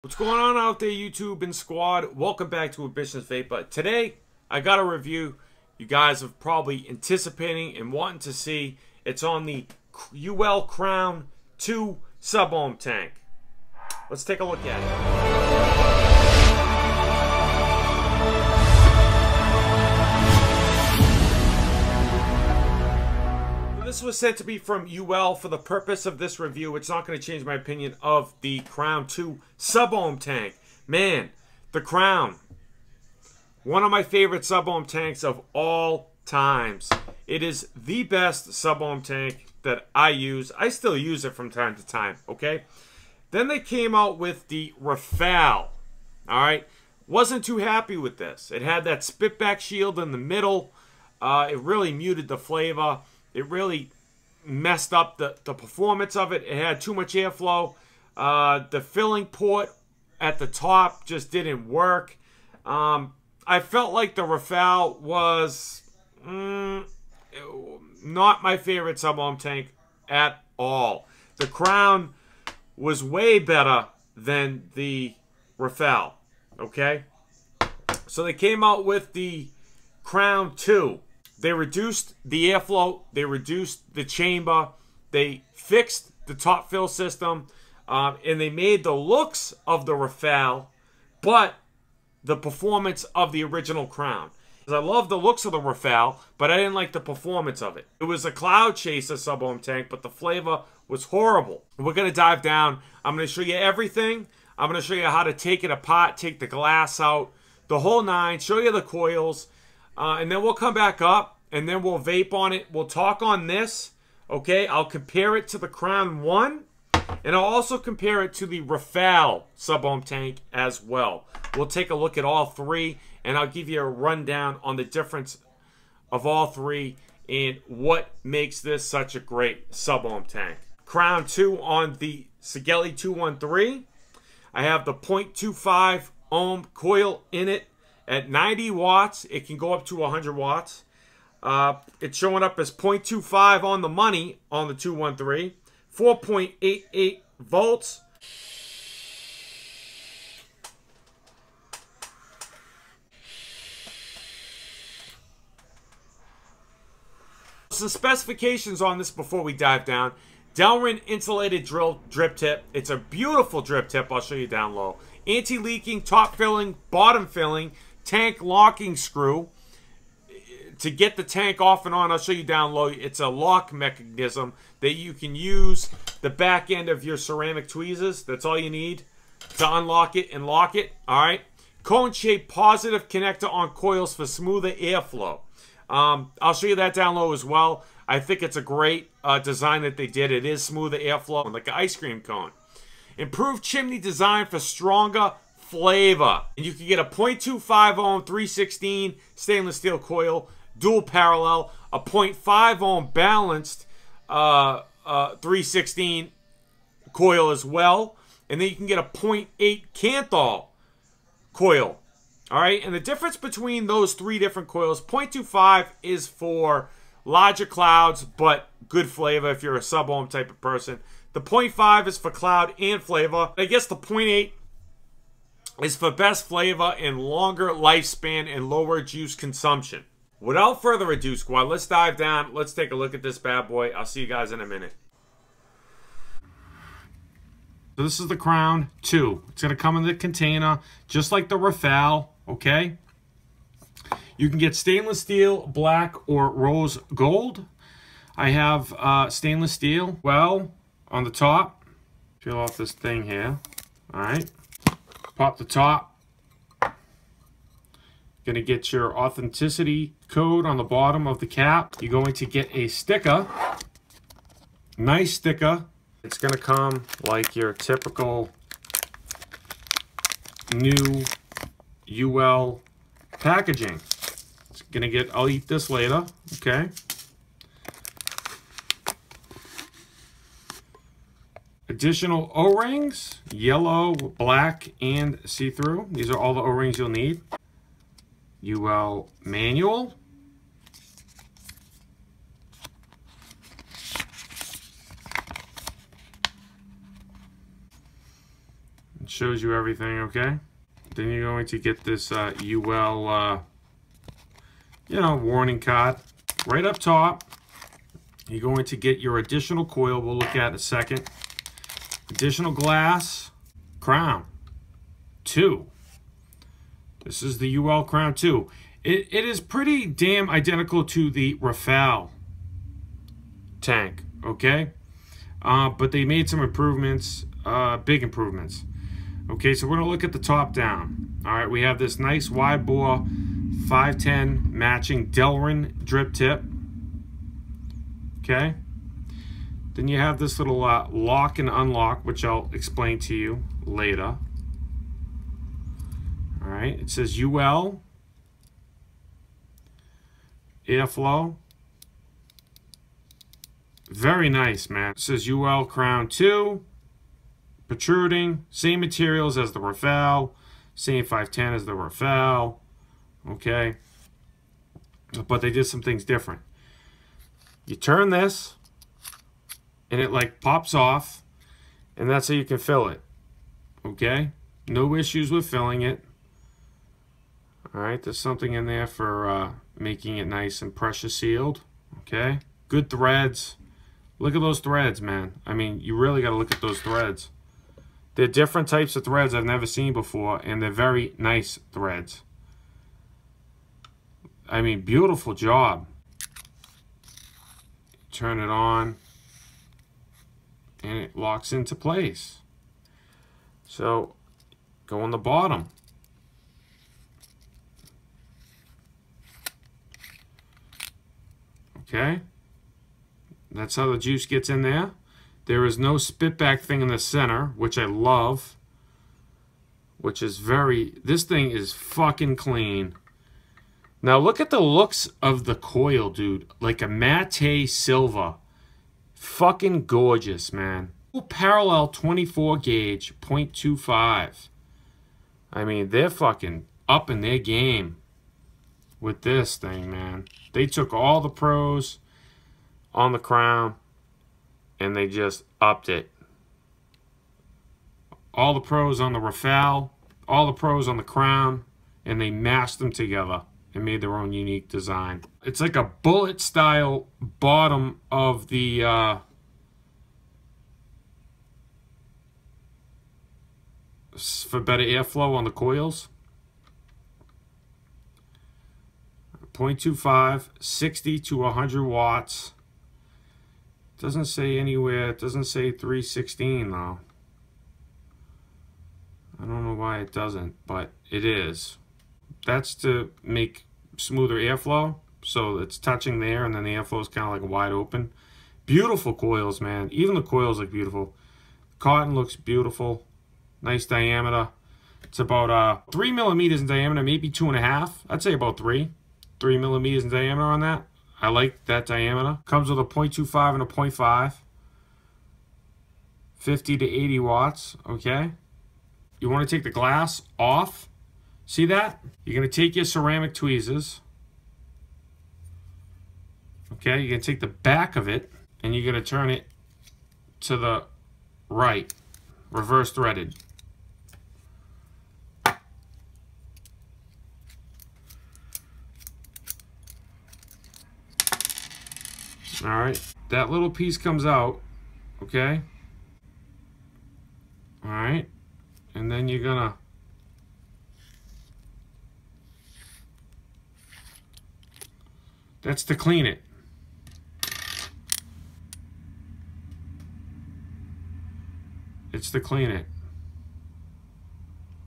What's going on out there, YouTube and squad? Welcome back to AmbitionZ VapeR. Today, I got a review you guys are probably anticipating and wanting to see. It's on the Uwell Crown 2 sub-ohm tank. Let's take a look at it. This was sent to me from Uwell for the purpose of this review. It's not going to change my opinion of the Crown 2 sub-ohm tank. Man, the Crown, one of my favorite sub-ohm tanks of all times. It is the best sub-ohm tank that I use. I still use it from time to time, okay? Then they came out with the Rafale, all right? Wasn't too happy with this. It had that spitback shield in the middle. It really muted the flavor. It really messed up the performance of it. It had too much airflow. The filling port at the top just didn't work. I felt like the Rafale was not my favorite sub-ohm tank at all. The Crown was way better than the Rafale, okay? So they came out with the Crown 2. They reduced the airflow, they reduced the chamber, they fixed the top fill system, and they made the looks of the Rafale, but the performance of the original Crown. I love the looks of the Rafale, but I didn't like the performance of it. It was a cloud chaser sub-ohm tank, but the flavor was horrible. We're going to dive down. I'm going to show you everything. I'm going to show you how to take it apart, take the glass out, the whole nine, show you the coils, and then we'll come back up, and then we'll vape on it. We'll talk on this, okay? I'll compare it to the Crown 1, and I'll also compare it to the Rafale sub-ohm tank as well. We'll take a look at all three, and I'll give you a rundown on the difference of all three and what makes this such a great sub-ohm tank. Crown 2 on the Sigelei 213. I have the 0.25 ohm coil in it at 90 watts. It can go up to 100 watts. It's showing up as 0.25 on the money on the 213. 4.88 volts. Some specifications on this before we dive down. Delrin insulated drip tip. It's a beautiful drip tip. I'll show you down low. Anti-leaking, top filling, bottom filling, tank locking screw. To get the tank off and on, I'll show you down low. It's a lock mechanism that you can use the back end of your ceramic tweezers. That's all you need to unlock it and lock it. All right. Cone-shaped positive connector on coils for smoother airflow. I'll show you that down low as well. I think it's a great design that they did. It is smoother airflow, like an ice cream cone. Improved chimney design for stronger flavor. And you can get a 0.25 ohm 316 stainless steel coil, dual parallel, a 0.5 ohm balanced 316 coil as well. And then you can get a 0.8 Canthal coil. All right, and the difference between those three different coils, 0.25 is for larger clouds, but good flavor if you're a sub-ohm type of person. The 0.5 is for cloud and flavor. I guess the 0.8 is for best flavor and longer lifespan and lower juice consumption. Without further ado, squad, let's dive down. Let's take a look at this bad boy. I'll see you guys in a minute. So this is the Crown 2. It's going to come in the container, just like the Rafale, okay? You can get stainless steel, black, or rose gold. I have stainless steel. Well, on the top, peel off this thing here. All right. Pop the top. Going to get your authenticity code on the bottom of the cap. You're going to get a sticker. Nice sticker. It's going to come like your typical new Uwell packaging. It's going to get, I'll eat this later, okay? Additional O-rings, yellow, black, and see-through. These are all the O-rings you'll need. Uwell manual. It shows you everything, okay? Then you're going to get this Uwell, you know, warning card. Right up top, you're going to get your additional coil we'll look at in a second. Additional glass, crown, 2. This is the Uwell crown 2. It is pretty damn identical to the Rafale tank, okay? But they made some improvements, big improvements. Okay, so we're going to look at the top down. All right, we have this nice wide bore 510 matching Delrin drip tip. Okay. Then you have this little lock and unlock, which I'll explain to you later. All right, it says Uwell airflow. Very nice, man. It says Uwell crown 2. Protruding, same materials as the Rafale, same 510 as the Rafale, okay? But they did some things different. You turn this, and it like pops off, and that's how you can fill it, okay? No issues with filling it. All right, there's something in there for making it nice and pressure sealed, okay? Good threads. Look at those threads, man. I mean, you really got to look at those threads. They're different types of threads I've never seen before, and they're very nice threads. I mean, beautiful job. Turn it on, and it locks into place. So, go on the bottom. Okay? That's how the juice gets in there. There is no spit back thing in the center, which I love. Which is very... This thing is fucking clean. Now look at the looks of the coil, dude. Like a matte silver. Fucking gorgeous, man. Parallel 24 gauge, 0.25. I mean, they're fucking up in their game with this thing, man. They took all the pros on the crown, and they just upped it. All the pros on the Rafale, all the pros on the crown, and they mashed them together and made their own unique design. It's like a bullet style bottom of the for better airflow on the coils. 0.25, 60 to 100 watts. Doesn't say anywhere, it doesn't say 316 though. I don't know why it doesn't, but it is. That's to make smoother airflow. So it's touching there, and then the airflow is kind of like wide open. Beautiful coils, man. Even the coils look beautiful. Cotton looks beautiful. Nice diameter. It's about 3 millimeters in diameter, maybe 2.5. I'd say about 3 millimeters in diameter on that. I like that diameter. Comes with a 0.25 and a 0.5. 50 to 80 watts, okay? You want to take the glass off. See that? You're going to take your ceramic tweezers. Okay, you're going to take the back of it, and you're going to turn it to the right. Reverse threaded. Alright, that little piece comes out, okay? Alright, and then you're gonna that's to clean it. It's to clean it.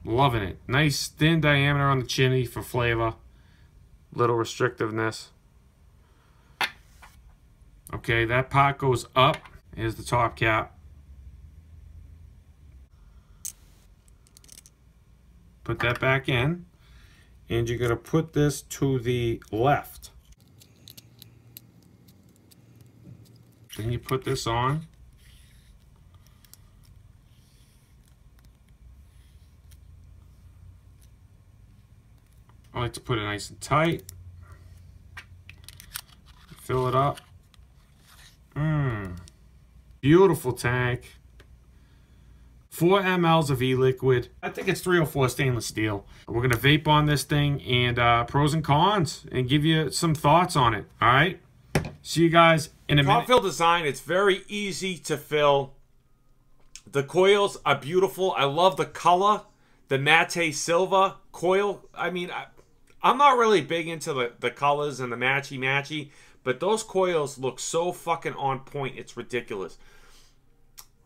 Loving it. Nice thin diameter on the chinny for flavor. Little restrictiveness. Okay, that part goes up. Here's the top cap. Put that back in. And you're going to put this to the left. Then you put this on. I like to put it nice and tight. Fill it up. Beautiful tank. 4 mLs of e-liquid. I think it's 304 stainless steel. We're going to vape on this thing and pros and cons and give you some thoughts on it. All right? See you guys in a minute. Top fill design, it's very easy to fill. The coils are beautiful. I love the color, the matte silver coil. I mean, I'm not really big into the colors and the matchy-matchy, but those coils look so fucking on point. It's ridiculous.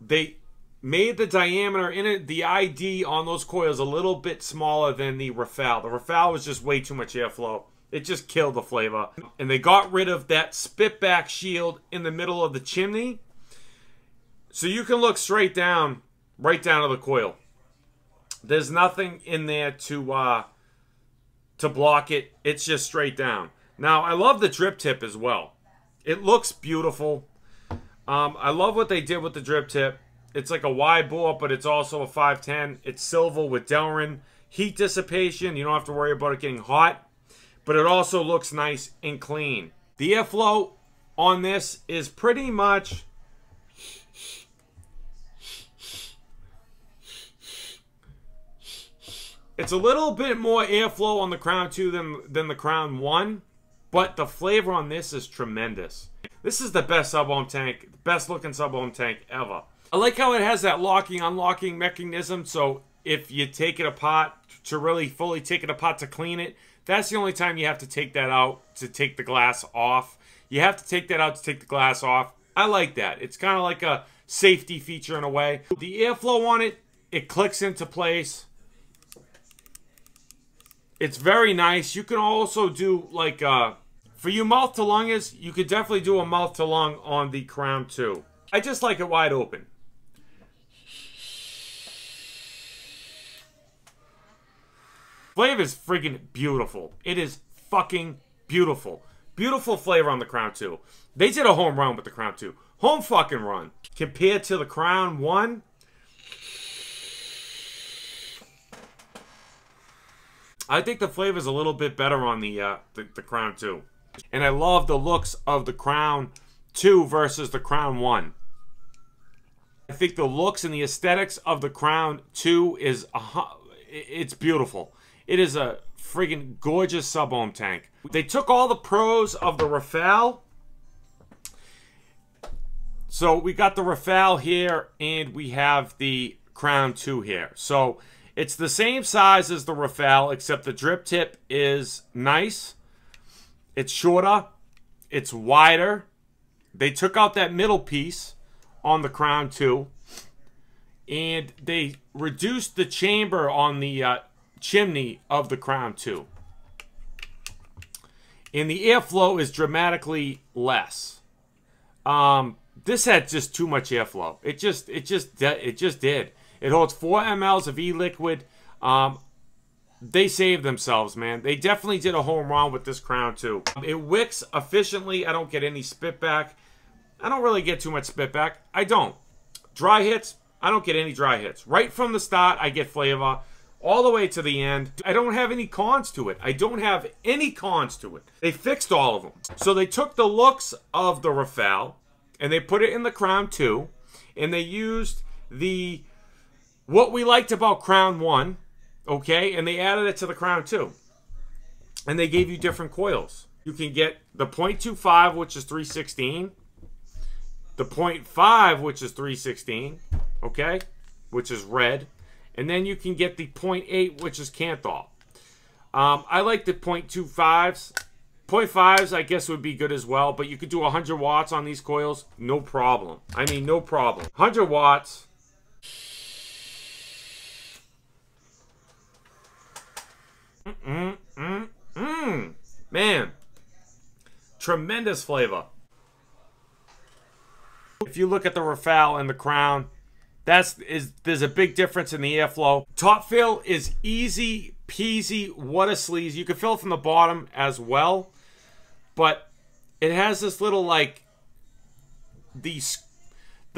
They made the diameter in it, the ID on those coils a little bit smaller than the Rafale. The Rafale was just way too much airflow. It just killed the flavor. And they got rid of that spit back shield in the middle of the chimney. So you can look straight down, right down to the coil. There's nothing in there to block it. It's just straight down. Now, I love the drip tip as well. It looks beautiful. I love what they did with the drip tip. It's like a wide bore, but it's also a 510. It's silver with Delrin. Heat dissipation. You don't have to worry about it getting hot. But it also looks nice and clean. The airflow on this is pretty much... It's a little bit more airflow on the Crown 2 than the Crown 1. But the flavor on this is tremendous. This is the best sub-ohm tank. Best looking sub-ohm tank ever. I like how it has that locking, unlocking mechanism. So if you take it apart, to really fully take it apart to clean it, that's the only time you have to take that out to take the glass off. You have to take that out to take the glass off. I like that. It's kind of like a safety feature in a way. The airflow on it, it clicks into place. It's very nice. You can also do like, for you mouth to lungers, you could definitely do a mouth to lung on the Crown 2. I just like it wide open. Flavor is friggin' beautiful. It is fucking beautiful. Beautiful flavor on the Crown 2. They did a home run with the Crown 2. Home fucking run. Compared to the Crown 1, I think the flavor is a little bit better on the Crown 2. And I love the looks of the Crown 2 versus the Crown 1. I think the looks and the aesthetics of the Crown 2 is... it's beautiful. It is a friggin' gorgeous sub-ohm tank. They took all the pros of the Rafale. So we got the Rafale here, and we have the Crown 2 here. So it's the same size as the Rafale, except the drip tip is nice. It's shorter. It's wider. They took out that middle piece on the Crown 2. And they reduced the chamber on the chimney of the Crown 2. And the airflow is dramatically less. This had just too much airflow. It just did. It holds 4 mLs of e-liquid. They saved themselves, man. They definitely did a home run with this Crown 2. It wicks efficiently. I don't get any spit back. I don't really get too much spit back. I don't. Dry hits, I don't get any dry hits. Right from the start, I get flavor. All the way to the end. I don't have any cons to it. I don't have any cons to it. They fixed all of them. So they took the looks of the Rafale and they put it in the Crown 2. And they used what we liked about Crown 1. Okay, and they added it to the Crown 2. And they gave you different coils. You can get the 0.25, which is 316. The 0.5, which is 316. Okay, which is red. And then you can get the 0.8, which is Canthol. I like the 0.25s. 0.5s, I guess, would be good as well. But you could do 100 watts on these coils. No problem. I mean, no problem. 100 watts. Man. Tremendous flavor. If you look at the Rafale and the Crown, there's a big difference in the airflow. Top fill is easy peasy, what a sleaze. You can fill it from the bottom as well, but it has this little like the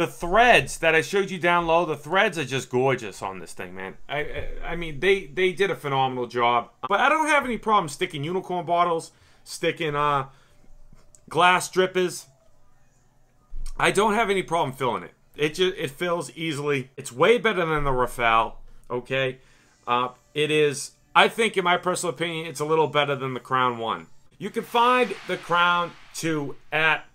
threads that I showed you down low. The threads are just gorgeous on this thing, man. I mean they did a phenomenal job. But I don't have any problem sticking unicorn bottles, sticking glass drippers. I don't have any problem filling it. It fills easily. It's way better than the Rafale. Okay, it is. I think, in my personal opinion, it's a little better than the Crown 1. You can find the Crown 2 at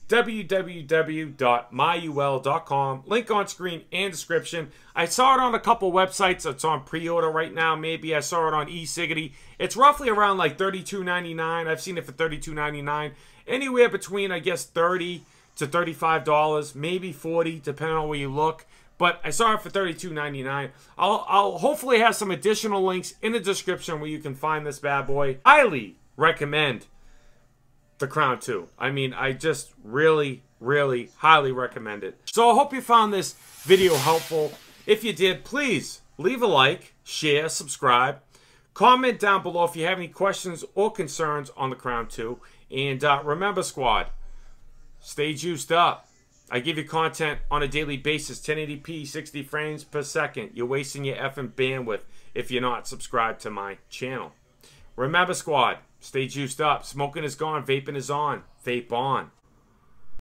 www.myuwell.com. Link on screen and description. I saw it on a couple websites. It's on pre-order right now. Maybe I saw it on eCiggity. It's roughly around like $32.99. I've seen it for $32.99. Anywhere between, I guess, $30 to $35, maybe $40, depending on where you look. But I saw it for $32.99. I'll hopefully have some additional links in the description where you can find this bad boy. Highly recommend the Crown 2. I mean, I just really, really highly recommend it. So I hope you found this video helpful. If you did, please leave a like, share, subscribe. Comment down below if you have any questions or concerns on the Crown 2. And remember, squad, stay juiced up. I give you content on a daily basis, 1080p, 60 frames per second. You're wasting your effing bandwidth if you're not subscribed to my channel. Remember, squad, stay juiced up. Smoking is gone. Vaping is on. Vape on.